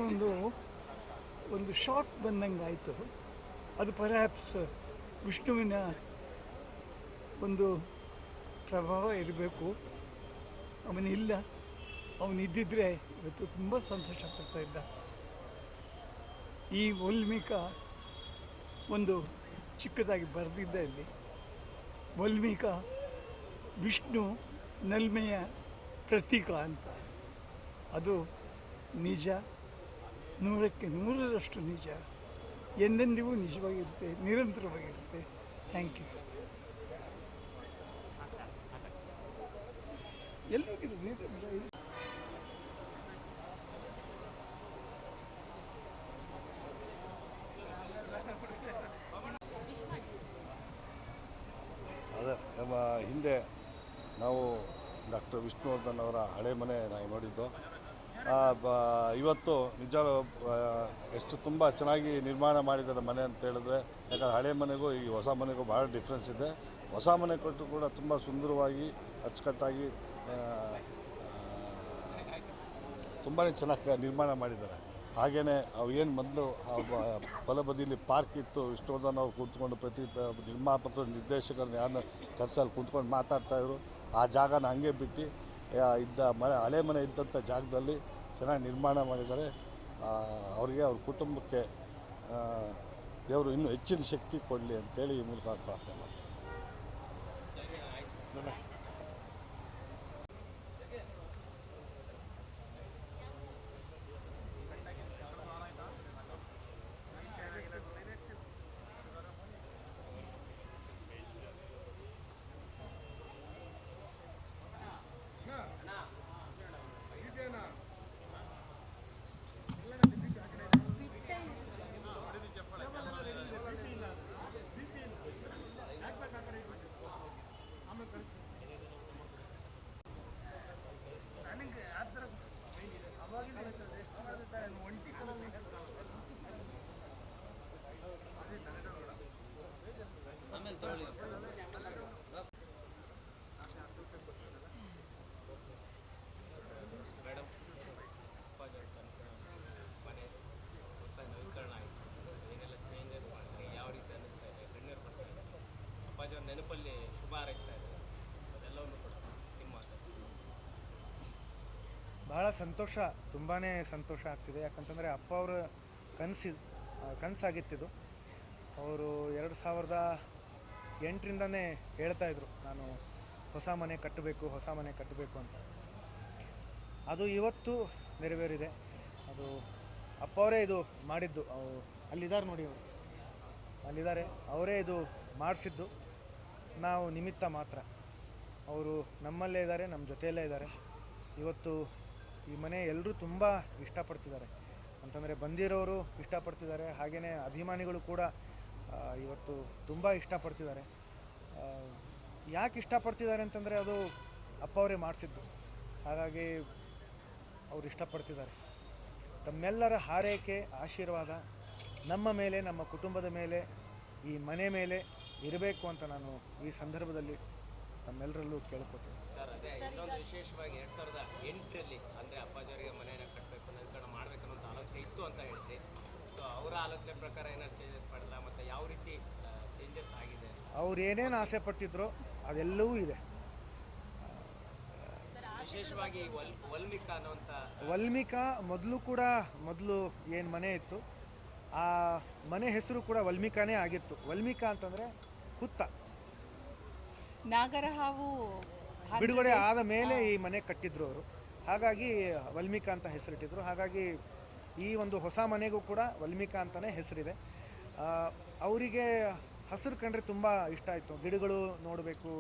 ಒಂದು ಶಾಕ್ ಬಂದಂಗೆ ಆಯಿತು. ಅದು ಪರ್ಹ್ಯಾಪ್ಸ್ ವಿಷ್ಣುವಿನ ಒಂದು ಪ್ರಭಾವ ಇರಬೇಕು. ಅವನಿಲ್ಲ, ಅವನಿದ್ದಿದ್ರೆ ಇವತ್ತು ತುಂಬ ಸಂತೋಷ ಪಡ್ತಾ ಇದ್ದ. ಈ ವಾಲ್ಮೀಕ ಒಂದು ಚಿಕ್ಕದಾಗಿ ಬರೆದಿದ್ದ ಇಲ್ಲಿ, ವಾಲ್ಮೀಕ ವಿಷ್ಣು ನಲ್ಮೆಯ ಪ್ರತೀಕ ಅಂತ. ಅದು ನಿಜ, 100ಕ್ಕೆ 100ರಷ್ಟು ನಿಜ, ಎಂದೆಂದಿಗೂ ನಿಜವಾಗಿರುತ್ತೆ, ನಿರಂತರವಾಗಿರುತ್ತೆ. Thank you. ಅದೇ ನಮ್ಮ ಹಿಂದೆ ನಾವು ಡಾಕ್ಟರ್ ವಿಷ್ಣುವರ್ಧನ್ ಅವರ ಹಳೆ ಮನೆ ನಾವು ನೋಡಿದ್ದು. ಇವತ್ತು ನಿಜವಾಗ್ಲೂ ಎಷ್ಟು ತುಂಬ ಚೆನ್ನಾಗಿ ನಿರ್ಮಾಣ ಮಾಡಿದ್ದಾರೆ ಮನೆ ಅಂತ ಹೇಳಿದ್ರೆ, ಯಾಕಂದರೆ ಹಳೆ ಮನೆಗೂ ಈ ಹೊಸ ಮನೆಗೂ ಭಾಳ ಡಿಫ್ರೆನ್ಸ್ ಇದೆ. ಹೊಸ ಮನೆ ಕೊಟ್ಟು ಕೂಡ ತುಂಬ ಸುಂದರವಾಗಿ ಅಚ್ಚುಕಟ್ಟಾಗಿ ತುಂಬಾ ಚೆನ್ನಾಗಿ ನಿರ್ಮಾಣ ಮಾಡಿದ್ದಾರೆ. ಹಾಗೆಯೇ ಅವು ಏನು ಮೊದಲು ಬಲಬದಿಯಲ್ಲಿ ಪಾರ್ಕ್ ಇತ್ತು, ವಿಷ್ಣುವರ್ಧನ್ ಅವ್ರು ಕೂತ್ಕೊಂಡು ಪ್ರತಿ ನಿರ್ಮಾಪಕರು ನಿರ್ದೇಶಕರನ್ನ ಯಾರನ್ನ ಕರ್ಸಲ್ಲಿ ಕೂತ್ಕೊಂಡು ಮಾತಾಡ್ತಾಯಿದ್ರು. ಆ ಜಾಗನ ಹಂಗೆ ಬಿಟ್ಟು ಹಳೆ ಮನೆ ಇದ್ದಂಥ ಜಾಗದಲ್ಲಿ ಚೆನ್ನಾಗಿ ನಿರ್ಮಾಣ ಮಾಡಿದ್ದಾರೆ. ಅವ್ರಿಗೆ ಅವ್ರ ಕುಟುಂಬಕ್ಕೆ ದೇವರು ಇನ್ನೂ ಹೆಚ್ಚಿನ ಶಕ್ತಿ ಕೊಡಲಿ ಅಂತೇಳಿ ಈ ಮೂಲಕ ಪ್ರಾರ್ಥನೆ ಮಾಡ್ತೀನಿ. ನೆನಪಲ್ಲಿ ಶುಭ ಹಾರೈಸ್ತಾ ಇದ್ದಾರೆ. ಅದೆಲ್ಲವನ್ನು ಕೂಡ ನಿಮ್ಮ ಭಾಳ ಸಂತೋಷ, ತುಂಬಾ ಸಂತೋಷ ಆಗ್ತಿದೆ. ಯಾಕಂತಂದರೆ ಅಪ್ಪ ಅವರ ಕನಸಾಗಿತ್ತಿದ್ದು. ಅವರು 2008ರಿಂದನೇ ಹೇಳ್ತಾಯಿದ್ರು, ನಾನು ಹೊಸ ಮನೆ ಕಟ್ಟಬೇಕು ಅಂತ. ಅದು ಇವತ್ತು ನೆರವೇರಿದೆ. ಅದು ಅಪ್ಪ ಅವರೇ ಇದು ಮಾಡಿದ್ದು. ಅಲ್ಲಿದ್ದಾರೆ ನೋಡಿ, ಅವರು ಅಲ್ಲಿದ್ದಾರೆ, ಅವರೇ ಇದು ಮಾಡಿಸಿದ್ದು. ನಾವು ನಿಮಿತ್ತ ಮಾತ್ರ. ಅವರು ನಮ್ಮಲ್ಲೇ ಇದ್ದಾರೆ, ನಮ್ಮ ಜೊತೆಯಲ್ಲೇ ಇದ್ದಾರೆ. ಇವತ್ತು ಈ ಮನೆ ಎಲ್ಲರೂ ತುಂಬ ಇಷ್ಟಪಡ್ತಿದ್ದಾರೆ. ಅಂತಂದರೆ ಬಂದಿರೋರು ಇಷ್ಟಪಡ್ತಿದ್ದಾರೆ, ಹಾಗೆಯೇ ಅಭಿಮಾನಿಗಳು ಕೂಡ ಇವತ್ತು ತುಂಬ ಇಷ್ಟಪಡ್ತಿದ್ದಾರೆ. ಯಾಕೆ ಇಷ್ಟಪಡ್ತಿದ್ದಾರೆ ಅಂತಂದರೆ ಅದು ಅಪ್ಪ ಅವರೇ ಮಾಡಿಸಿದ್ದು. ಹಾಗಾಗಿ ಅವರು ಇಷ್ಟಪಡ್ತಿದ್ದಾರೆ. ತಮ್ಮೆಲ್ಲರ ಹಾರೈಕೆ, ಆಶೀರ್ವಾದ ನಮ್ಮ ಮೇಲೆ, ನಮ್ಮ ಕುಟುಂಬದ ಮೇಲೆ, ಈ ಮನೆ ಮೇಲೆ ಇರಬೇಕು ಅಂತ ನಾನು ಈ ಸಂದರ್ಭದಲ್ಲಿ ತಮ್ಮೆಲ್ಲರಲ್ಲೂ ಕೇಳ್ಕೊತೀನಿ. ಸರ್, ಅದೇ ಇನ್ನೊಂದು ವಿಶೇಷವಾಗಿ 2008ರಲ್ಲಿ ಅಂದರೆ ಅಪ್ಪಾಜಿಯವರಿಗೆ ಮನೆಯನ್ನು ಕಟ್ಟಬೇಕು, ನವೀಕರಣ ಮಾಡಬೇಕು ಅನ್ನೋ ಆಲೋಚನೆ ಇತ್ತು ಅಂತ ಹೇಳ್ತೀವಿ. ಸೊ ಅವರ ಆಲೋಚನೆ ಪ್ರಕಾರ ಏನಾದ್ರು ಚೇಂಜಸ್ ಮಾಡಿಲ್ಲ, ಮತ್ತು ಯಾವ ರೀತಿ ಚೇಂಜಸ್ ಆಗಿದೆ? ಅವ್ರು ಏನೇನು ಆಸೆ ಪಟ್ಟಿದ್ರು ಅದೆಲ್ಲವೂ ಇದೆ. ವಿಶೇಷವಾಗಿ ವಲ್ಮೀಕ ಮೊದಲು ಏನು ಮನೆ ಇತ್ತು, ಆ ಮನೆ ಹೆಸರು ಕೂಡ ವಲ್ಮೀಕಾನೇ ಆಗಿತ್ತು. ವಲ್ಮೀಕ ಅಂತಂದರೆ ಹುತ್ತ. ನಾಗರಹಾವು ಬಿಡುಗಡೆ ಆದ ಮೇಲೆ ಈ ಮನೆ ಕಟ್ಟಿದ್ರು ಅವರು. ಹಾಗಾಗಿ ವಲ್ಮೀಕ ಅಂತ ಹೆಸರಿಟ್ಟಿದ್ರು. ಹಾಗಾಗಿ ಈ ಒಂದು ಹೊಸ ಮನೆಗೂ ಕೂಡ ವಲ್ಮೀಕ ಅಂತಲೇ ಹೆಸರಿದೆ. ಅವರಿಗೆ ಹಸಿರು ಕಂಡ್ರೆ ತುಂಬ ಇಷ್ಟ ಆಯಿತು. ಗಿಡಗಳು ನೋಡಬೇಕು,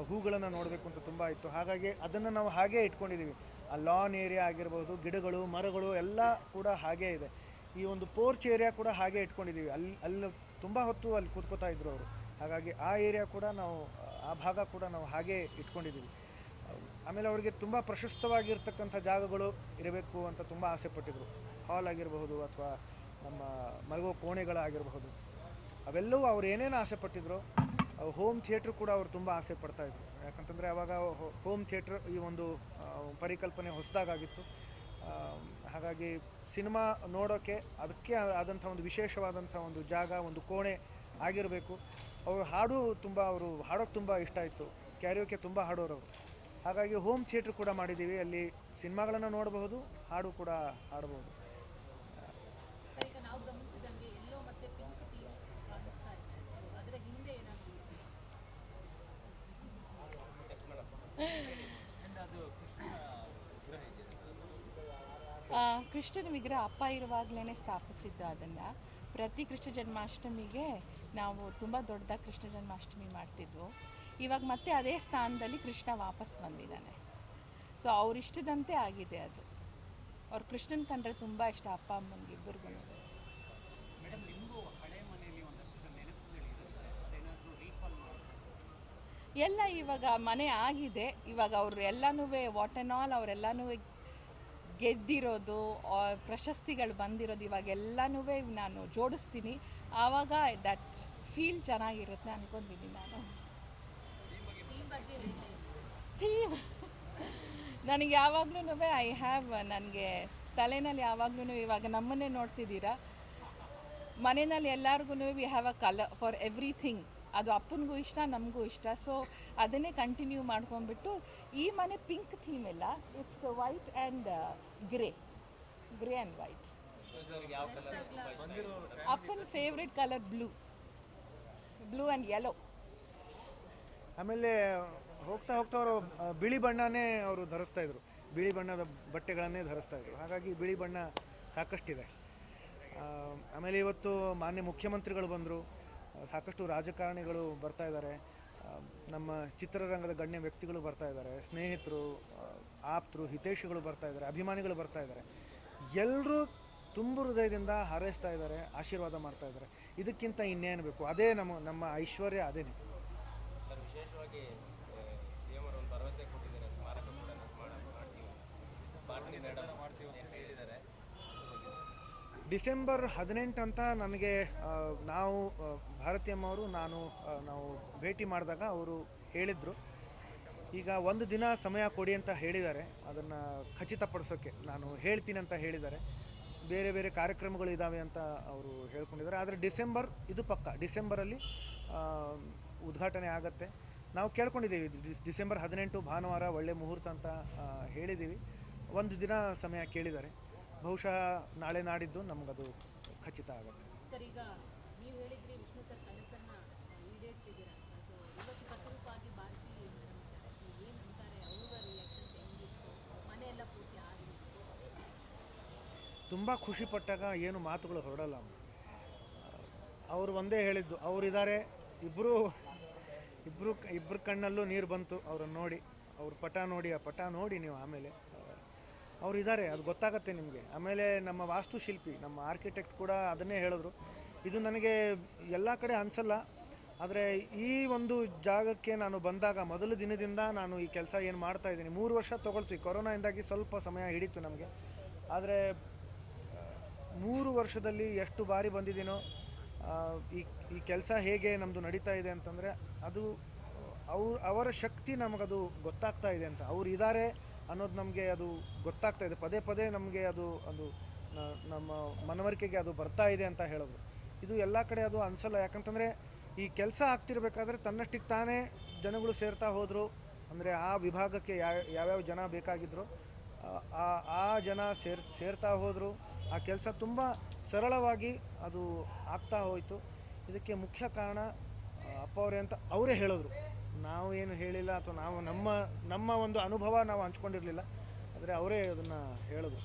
ಹೂಗಳನ್ನು ನೋಡಬೇಕು ಅಂತ ತುಂಬ ಇತ್ತು. ಹಾಗಾಗಿ ಅದನ್ನು ನಾವು ಹಾಗೇ ಇಟ್ಕೊಂಡಿದ್ದೀವಿ. ಆ ಲಾನ್ ಏರಿಯಾ ಆಗಿರ್ಬೋದು, ಗಿಡಗಳು, ಮರಗಳು ಎಲ್ಲ ಕೂಡ ಹಾಗೇ ಇದೆ. ಈ ಒಂದು ಪೋರ್ಚ್ ಏರಿಯಾ ಕೂಡ ಹಾಗೆ ಇಟ್ಕೊಂಡಿದ್ದೀವಿ. ಅಲ್ಲಿ ತುಂಬ ಹೊತ್ತು ಅಲ್ಲಿ ಕೂತ್ಕೋತಾ ಇದ್ರು ಅವರು. ಹಾಗಾಗಿ ಆ ಏರಿಯಾ ಕೂಡ ನಾವು, ಆ ಭಾಗ ಕೂಡ ನಾವು ಹಾಗೇ ಇಟ್ಕೊಂಡಿದ್ದೀವಿ. ಆಮೇಲೆ ಅವರಿಗೆ ತುಂಬ ಪ್ರಶಸ್ತವಾಗಿರ್ತಕ್ಕಂಥ ಜಾಗಗಳು ಇರಬೇಕು ಅಂತ ತುಂಬ ಆಸೆ ಪಟ್ಟಿದ್ರು. ಹಾಲ್ ಆಗಿರಬಹುದು ಅಥವಾ ನಮ್ಮ ಮಲಗೋ ಕೋಣೆಗಳಾಗಿರಬಹುದು, ಅವೆಲ್ಲವೂ ಅವ್ರು ಏನೇನು ಆಸೆ ಪಟ್ಟಿದ್ರು. ಹೋಮ್ ಥಿಯೇಟ್ರ್ ಕೂಡ ಅವರು ತುಂಬ ಆಸೆ ಪಡ್ತಾಯಿದ್ರು. ಯಾಕಂತಂದರೆ ಆವಾಗ ಹೋಮ್ ಥಿಯೇಟ್ರ್ ಈ ಒಂದು ಪರಿಕಲ್ಪನೆ ಹೊಸದಾಗಿತ್ತು. ಹಾಗಾಗಿ ಸಿನಿಮಾ ನೋಡೋಕ್ಕೆ ಅದಕ್ಕೆ ಆದಂಥ ಒಂದು ವಿಶೇಷವಾದಂಥ ಒಂದು ಜಾಗ, ಒಂದು ಕೋಣೆ ಆಗಿರಬೇಕು. ಅವರು ಹಾಡೋಕ್ಕೆ ತುಂಬ ಇಷ್ಟ ಇತ್ತು. ಕ್ಯಾರಿಯೋಕೆ ತುಂಬ ಹಾಡೋರು ಅವರು. ಹಾಗಾಗಿ ಹೋಮ್ ಥಿಯೇಟ್ರ್ ಕೂಡ ಮಾಡಿದ್ದೀವಿ. ಅಲ್ಲಿ ಸಿನಿಮಾಗಳನ್ನು ನೋಡಬಹುದು, ಹಾಡು ಕೂಡ ಹಾಡಬಹುದು. ಕೃಷ್ಣನ ವಿಗ್ರಹ ಅಪ್ಪ ಇರುವಾಗಲೇ ಸ್ಥಾಪಿಸಿದ್ದು. ಅದನ್ನು ಪ್ರತಿ ಕೃಷ್ಣ ಜನ್ಮಾಷ್ಟಮಿಗೆ ನಾವು ತುಂಬ ದೊಡ್ಡದಾಗಿ ಕೃಷ್ಣ ಜನ್ಮಾಷ್ಟಮಿ ಮಾಡ್ತಿದ್ವು. ಇವಾಗ ಮತ್ತೆ ಅದೇ ಸ್ಥಾನದಲ್ಲಿ ಕೃಷ್ಣ ವಾಪಸ್ ಬಂದಿದ್ದಾನೆ. ಸೊ ಅವರಿಷ್ಟದಂತೆ ಆಗಿದೆ ಅದು. ಅವ್ರು ಕೃಷ್ಣನ ಕಂಡ್ರೆ ತುಂಬ ಇಷ್ಟ, ಅಪ್ಪ ಅಮ್ಮನಿಗೆ ಇಬ್ಬರಿಗೂ. ಎಲ್ಲ ಇವಾಗ ಮನೆ ಆಗಿದೆ. ಇವಾಗ ಅವ್ರು ಎಲ್ಲನೂ ವಾಟ್ ಆ್ಯಂಡ್ ಆಲ್ ಅವರೆಲ್ಲನೂ ಗೆದ್ದಿರೋದು ಪ್ರಶಸ್ತಿಗಳು ಬಂದಿರೋದು ಇವಾಗೆಲ್ಲನೂ ನಾನು ಜೋಡಿಸ್ತೀನಿ. ಆವಾಗ ದಟ್ ಫೀಲ್ ಚೆನ್ನಾಗಿರುತ್ತೆ ಅಂದ್ಕೊಂಡಿದ್ದೀನಿ ನಾನು. ಥೀಮ್ ನನಗೆ ಯಾವಾಗ್ಲೂ ಐ ಹ್ಯಾವ್, ನನಗೆ ತಲೆನಲ್ಲಿ ಯಾವಾಗ್ಲೂ, ಇವಾಗ ನಮ್ಮನ್ನೇ ನೋಡ್ತಿದ್ದೀರಾ, ಮನೆಯಲ್ಲಿ ಎಲ್ಲರಿಗೂ we have a colour for everything. ಅದು ಅಪ್ಪನಿಗೂ ಇಷ್ಟ, ನಮಗೂ ಇಷ್ಟ. ಸೊ ಅದನ್ನೇ ಕಂಟಿನ್ಯೂ ಮಾಡ್ಕೊಂಡ್ಬಿಟ್ಟು ಈ ಮನೆ ಪಿಂಕ್ ಥೀಮ್ ಇಲ್ಲ, it's white and grey and white. ಯಾವ ಕಲರ್ ಅಪ್ಪನ favourite colour blue and yellow. ಆಮೇಲೆ ಹೋಗ್ತಾ ಹೋಗ್ತಾ ಅವರು ಬಿಳಿ ಬಣ್ಣನೇ ಅವರು ಧರಿಸ್ತಾ ಇದ್ರು, ಬಿಳಿ ಬಣ್ಣದ ಬಟ್ಟೆಗಳನ್ನೇ ಧರಿಸ್ತಾ ಇದ್ರು. ಹಾಗಾಗಿ ಬಿಳಿ ಬಣ್ಣ ಸಾಕಷ್ಟಿದೆ. ಆಮೇಲೆ ಇವತ್ತು ಮಾನ್ಯ ಮುಖ್ಯಮಂತ್ರಿಗಳು ಬಂದರು, ಸಾಕಷ್ಟು ರಾಜಕಾರಣಿಗಳು ಬರ್ತಾ ಇದ್ದಾರೆ, ನಮ್ಮ ಚಿತ್ರರಂಗದ ಗಣ್ಯ ವ್ಯಕ್ತಿಗಳು ಬರ್ತಾ ಇದ್ದಾರೆ, ಸ್ನೇಹಿತರು, ಆಪ್ತರು, ಹಿತೈಷಿಗಳು ಬರ್ತಾ ಇದ್ದಾರೆ, ಅಭಿಮಾನಿಗಳು ಬರ್ತಾ ಇದ್ದಾರೆ. ಎಲ್ಲರೂ ತುಂಬ ಹೃದಯದಿಂದ ಹಾರೈಸ್ತಾ ಇದ್ದಾರೆ, ಆಶೀರ್ವಾದ ಮಾಡ್ತಾ ಇದ್ದಾರೆ. ಇದಕ್ಕಿಂತ ಇನ್ನೇನು ಬೇಕು? ಅದೇ ನಮ್ಮ ಐಶ್ವರ್ಯ ಅದೇನೆ. ಸರ್, ವಿಶೇಷವಾಗಿ CM ಅವರು ಒಂದು ಭರವಸೆ ಕೊಟ್ಟಿದ್ದಾರೆ, ಸ್ಮಾರಕ ಕೂಡ ನಿರ್ಮಾಣ ಮಾಡ್ತೀವಿ ಅಂತ ಹೇಳಿದ್ದಾರೆ. ಡಿಸೆಂಬರ್ 18 ಅಂತ ನನಗೆ ನಾವು ಭಾರತೀಯಮ್ಮವರು ನಾವು ಭೇಟಿ ಮಾಡಿದಾಗ ಅವರು ಹೇಳಿದರು, ಈಗ ಒಂದು ದಿನ ಸಮಯ ಕೊಡಿ ಅಂತ ಹೇಳಿದ್ದಾರೆ. ಅದನ್ನು ಖಚಿತಪಡಿಸೋಕ್ಕೆ ನಾನು ಹೇಳ್ತೀನಿ ಅಂತ ಹೇಳಿದ್ದಾರೆ. ಬೇರೆ ಬೇರೆ ಕಾರ್ಯಕ್ರಮಗಳು ಇದ್ದಾವೆ ಅಂತ ಅವರು ಹೇಳ್ಕೊಂಡಿದ್ದಾರೆ. ಆದರೆ ಡಿಸೆಂಬರ್ ಇದು ಪಕ್ಕ, ಡಿಸೆಂಬರಲ್ಲಿ ಉದ್ಘಾಟನೆ ಆಗುತ್ತೆ. ನಾವು ಕೇಳ್ಕೊಂಡಿದ್ದೀವಿ ಡಿಸೆಂಬರ್ 18 ಭಾನುವಾರ ಒಳ್ಳೆ ಮುಹೂರ್ತ ಅಂತ ಹೇಳಿದ್ದೀವಿ. ಒಂದು ದಿನ ಸಮಯ ಕೇಳಿದ್ದಾರೆ. ಬಹುಶಃ ನಾಳೆ ನಾಡಿದ್ದು ನಮಗದು ಖಚಿತ ಆಗುತ್ತೆ. ಸರ್, ಈಗ ನೀವು ಹೇಳಿದ್ರಿ ವಿಷ್ಣು ಸರ್ ಕನಸನ್ನು ಈಡೇರಿಸಿದ್ದೀರಾ. ಸೊ ಇವತ್ತು ಪ್ರತಿರೂಪವಾಗಿ ಭಾರತಿ ಮೇಡಮ್ ಇದ್ದಾರೆ. ಸೊ ಏನು ಅಂತಾರೆ, ಅವರ ರಿಯಾಕ್ಷನ್ಸ್ ಹೆಂಗಿತ್ತು? ಮನೆಯೆಲ್ಲ ಪೂರ್ತಿ ಆಗಿತ್ತು. ತುಂಬ ಖುಷಿಪಟ್ಟಾಗ ಏನು ಮಾತುಗಳು ಹೊರಡಲ್ಲ. ಅವರು ಒಂದೇ ಹೇಳಿದ್ದು, ಅವರಿದ್ದಾರೆ, ಇಬ್ಬರು ಕಣ್ಣಲ್ಲೂ ನೀರು ಬಂತು ಅವರನ್ನು ನೋಡಿ, ಅವ್ರ ಪಟ ನೋಡಿ, ಆ ಪಟ ನೋಡಿ ನೀವು ಆಮೇಲೆ ಅವರಿದ್ದಾರೆ, ಅದು ಗೊತ್ತಾಗತ್ತೆ ನಿಮಗೆ. ಆಮೇಲೆ ನಮ್ಮ ವಾಸ್ತುಶಿಲ್ಪಿ, ನಮ್ಮ ಆರ್ಕಿಟೆಕ್ಟ್ ಕೂಡ ಅದನ್ನೇ ಹೇಳಿದ್ರು, ಇದು ನನಗೆ ಎಲ್ಲ ಕಡೆ ಅನಿಸಲ್ಲ, ಆದರೆ ಈ ಒಂದು ಜಾಗಕ್ಕೆ ನಾನು ಬಂದಾಗ ಮೊದಲ ದಿನದಿಂದ ನಾನು ಈ ಕೆಲಸ ಏನು ಮಾಡ್ತಾ ಇದ್ದೀನಿ, 3 ವರ್ಷ ತೊಗೊಳ್ತೀವಿ. ಕೊರೋನಾಯಿಂದಾಗಿ ಸ್ವಲ್ಪ ಸಮಯ ಹಿಡಿತು ನಮಗೆ, ಆದರೆ 3 ವರ್ಷದಲ್ಲಿ ಎಷ್ಟು ಬಾರಿ ಬಂದಿದ್ದೀನೋ, ಈ ಕೆಲಸ ಹೇಗೆ ನಮ್ಮದು ನಡೀತಾ ಇದೆ ಅಂತಂದರೆ ಅದು ಅವರ ಶಕ್ತಿ ನಮಗದು ಗೊತ್ತಾಗ್ತಾ ಇದೆ ಅಂತ. ಅವರು ಇದ್ದಾರೆ ಅನ್ನೋದು ನಮಗೆ ಅದು ಗೊತ್ತಾಗ್ತಾ ಇದೆ. ಪದೇ ಪದೇ ನಮಗೆ ಅದು ನಮ್ಮ ಮನವರಿಕೆಗೆ ಅದು ಬರ್ತಾ ಇದೆ ಅಂತ ಹೇಳಿದ್ರು. ಇದು ಎಲ್ಲ ಕಡೆ ಅದು ಅನಿಸಲ್ಲ. ಯಾಕಂತಂದರೆ ಈ ಕೆಲಸ ಆಗ್ತಿರ್ಬೇಕಾದ್ರೆ ತನ್ನಷ್ಟಿಗೆ ತಾನೇ ಜನಗಳು ಸೇರ್ತಾ ಹೋದರು. ಅಂದರೆ ಆ ವಿಭಾಗಕ್ಕೆ ಯಾವ್ಯಾವ ಜನ ಬೇಕಾಗಿದ್ರು ಆ ಜನ ಸೇರ್ತಾ ಹೋದರು. ಆ ಕೆಲಸ ತುಂಬ ಸರಳವಾಗಿ ಅದು ಆಗ್ತಾ ಹೋಯಿತು. ಇದಕ್ಕೆ ಮುಖ್ಯ ಕಾರಣ ಅಪ್ಪ ಅವರೇ ಅಂತ ಅವರೇ ಹೇಳಿದ್ರು. ನಾವು ಏನು ಹೇಳಿಲ್ಲ, ಅಥವಾ ನಾವು ನಮ್ಮ ಒಂದು ಅನುಭವ ನಾವು ಹಂಚ್ಕೊಂಡಿರಲಿಲ್ಲ, ಆದರೆ ಅವರೇ ಅದನ್ನು ಹೇಳಿದ್ರು.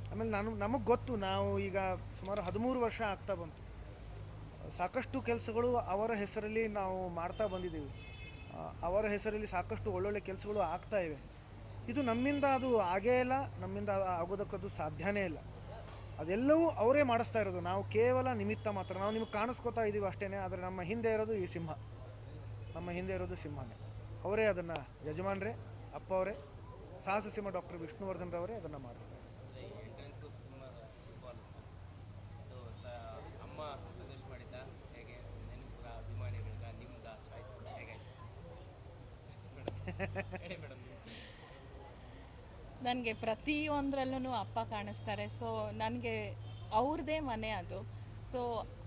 ಆಮೇಲೆ ನಮಗೆ ಗೊತ್ತು, ನಾವು ಈಗ ಸುಮಾರು 13 ವರ್ಷ ಆಗ್ತಾ ಬಂತು. ಸಾಕಷ್ಟು ಕೆಲಸಗಳು ಅವರ ಹೆಸರಲ್ಲಿ ನಾವು ಮಾಡ್ತಾ ಬಂದಿದ್ದೀವಿ. ಅವರ ಹೆಸರಲ್ಲಿ ಸಾಕಷ್ಟು ಒಳ್ಳೊಳ್ಳೆ ಕೆಲಸಗಳು ಆಗ್ತಾ ಇವೆ. ಇದು ನಮ್ಮಿಂದ ಅದು ಆಗೇ ಇಲ್ಲ, ನಮ್ಮಿಂದ ಆಗೋದಕ್ಕದು ಸಾಧ್ಯನೇ ಇಲ್ಲ. ಅದೆಲ್ಲವೂ ಅವರೇ ಮಾಡಿಸ್ತಾ ಇರೋದು. ನಾವು ಕೇವಲ ನಿಮಿತ್ತ ಮಾತ್ರ. ನಾವು ನಿಮಗೆ ಕಾಣಿಸ್ಕೋತಾ ಇದ್ದೀವಿ ಅಷ್ಟೇ, ಆದರೆ ನಮ್ಮ ಹಿಂದೆ ಇರೋದು ಈ ಸಿಂಹ, ನಮ್ಮ ಹಿಂದೆ ಇರೋದು ಸಿಂಹನೇ. ಅವರೇ ಅದನ್ನು, ಯಜಮಾನ್ರೇ, ಅಪ್ಪ ಅವರೇ, ಸಾಹಸ ಸಿಂಹ ಡಾಕ್ಟರ್ ವಿಷ್ಣುವರ್ಧನ್ ರವರೇ ಅದನ್ನು ಮಾಡಿಸ್ತಾರೆ. ಎಂಟ್ರೆನ್ಸ್ಗೂ ಸಿಂಬಲ್ ಅಮ್ಮ ಸಜೆಸ್ಟ್ ಮಾಡಿದ್ದ ಹೇಗೆ ನೆನಪುರ ಅಭಿಮಾನಿಗಳಿಗ ನಿಮ್ದ ಚಾಯ್ಸ್ ಹೇಗಾಯ್ತು ಹೇಳಿ ಮೇಡಮ್? ನನಗೆ ಪ್ರತಿಯೊಂದರಲ್ಲೂ ಅಪ್ಪ ಕಾಣಿಸ್ತಾರೆ. ಸೊ ನನಗೆ ಅವ್ರದ್ದೇ ಮನೆ ಅದು. ಸೊ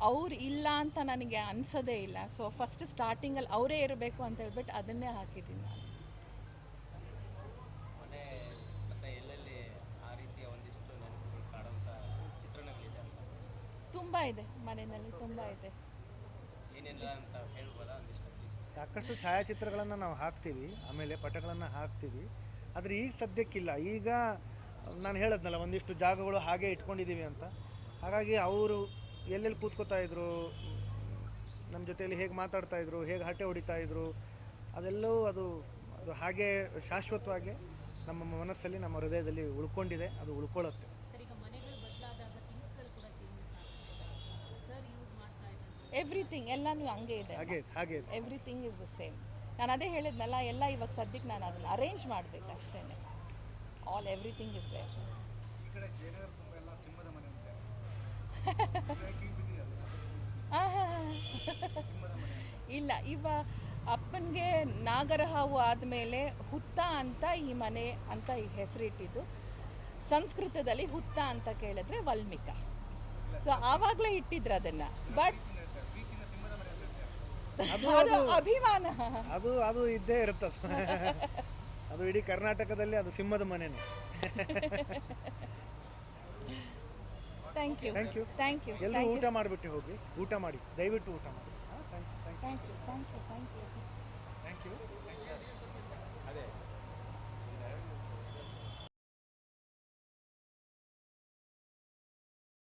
ಅವ್ರು ಇಲ್ಲ ಅಂತ ನನಗೆ ಅನಿಸೋದೇ ಇಲ್ಲ. ಸೊ ಫಸ್ಟ್ ಸ್ಟಾರ್ಟಿಂಗಲ್ಲಿ ಅವರೇ ಇರಬೇಕು ಅಂತ ಹೇಳ್ಬಿಟ್ಟು ಅದನ್ನೇ ಹಾಕಿದ್ದೀನಿ ನಾನು. ಮನೆ ಮತ್ತು ಎಲ್ಲೆಲ್ಲಿ ಆ ರೀತಿಯ ಒಂದಿಷ್ಟು ನೆನಪುಗಳು ಕಾಡುವಂಥ ಚಿತ್ರಣಗಳಿದೆ ಅಂತ ತುಂಬ ಇದೆ, ಮನೆಯಲ್ಲಿ ತುಂಬ ಇದೆ. ಏನೆಲ್ಲ ಅಂತ ಹೇಳ್ಬೋದಾ ಒಂದಿಷ್ಟು? ಸಾಕಷ್ಟು ಛಾಯಾಚಿತ್ರಗಳನ್ನು ನಾವು ಹಾಕ್ತೀವಿ, ಆಮೇಲೆ ಪಟಗಳನ್ನು ಹಾಕ್ತೀವಿ. ಆದರೆ ಈಗ ಸದ್ಯಕ್ಕಿಲ್ಲ. ಈಗ ನಾನು ಹೇಳಿದ್ನಲ್ಲ, ಒಂದಿಷ್ಟು ಜಾಗಗಳು ಹಾಗೆ ಇಟ್ಕೊಂಡಿದ್ದೀವಿ ಅಂತ. ಹಾಗಾಗಿ ಅವರು ಎಲ್ಲೆಲ್ಲಿ ಕೂತ್ಕೋತಾ ಇದ್ರು, ನಮ್ಮ ಜೊತೆಯಲ್ಲಿ ಹೇಗೆ ಮಾತಾಡ್ತಾ ಇದ್ರು, ಹೇಗೆ ಹರಟೆ ಹೊಡಿತಾ ಇದ್ರು, ಅದೆಲ್ಲವೂ ಅದು ಹಾಗೆ ಶಾಶ್ವತವಾಗಿ ನಮ್ಮ ಮನಸ್ಸಲ್ಲಿ, ನಮ್ಮ ಹೃದಯದಲ್ಲಿ ಉಳ್ಕೊಂಡಿದೆ. ಅದು ಉಳ್ಕೊಳ್ಳುತ್ತೆ. ಸರ್, ಈಗ ಮನೆಗಳು ಬದಲಾದಾಗ ಥಿಂಗ್ಸ್ಗಳು ಕೂಡ ಚೇಂಜಸ್ ಆಗುತ್ತೆ. ಸರ್ ಯೂಸ್ ಮಾಡ್ತಾ ಇದ್ದಾರೆ ಎವ್ರಿಥಿಂಗ್ ಎಲ್ಲನೂ ಹಂಗೆ ಇದೆ, ಹಾಗೆ ಎವ್ರಿಥಿಂಗ್ ಇಸ್ ದ ಸೇಮ್. ನಾನು ಅದೇ ಹೇಳಿದ್ನಲ್ಲ, ಎಲ್ಲ ಇವಾಗ ಸದ್ಯಕ್ಕೆ ನಾನು ಅದನ್ನು ಅರೇಂಜ್ ಮಾಡಬೇಕು ಅಷ್ಟೇ. Everything is there. ಇಲ್ಲ, ಅಪ್ಪನಿಗೆ ನಾಗರಹಾವು ಆದಮೇಲೆ ಹುತ್ತ ಅಂತ ಈ ಮನೆ ಅಂತ ಈ ಹೆಸರಿಟ್ಟಿದ್ದು. ಸಂಸ್ಕೃತದಲ್ಲಿ ಹುತ್ತ ಅಂತ ಕೇಳಿದ್ರೆ ವಲ್ಮಿಕ. ಸೊ ಆವಾಗಲೇ ಇಟ್ಟಿದ್ರು ಅದನ್ನು. ಬಟ್ ಅದು ಅಭಿಮಾನ, ಅದು ಇದ್ದೇ ಇರುತ್ತೆ. ಅದು ಇಡೀ ಕರ್ನಾಟಕದಲ್ಲಿ ಅದು ಸಿಂಹದ ಮನೆನೇ. Thank you thank you. Thank you. ಎಲ್ಲರೂ ಊಟ ಮಾಡಿಬಿಟ್ಟು ಹೋಗಿ, ಊಟ ಮಾಡಿ, ದಯವಿಟ್ಟು ಊಟ ಮಾಡಿ. Thank you. Thank you. Thank you. Thank you. ಅದೇ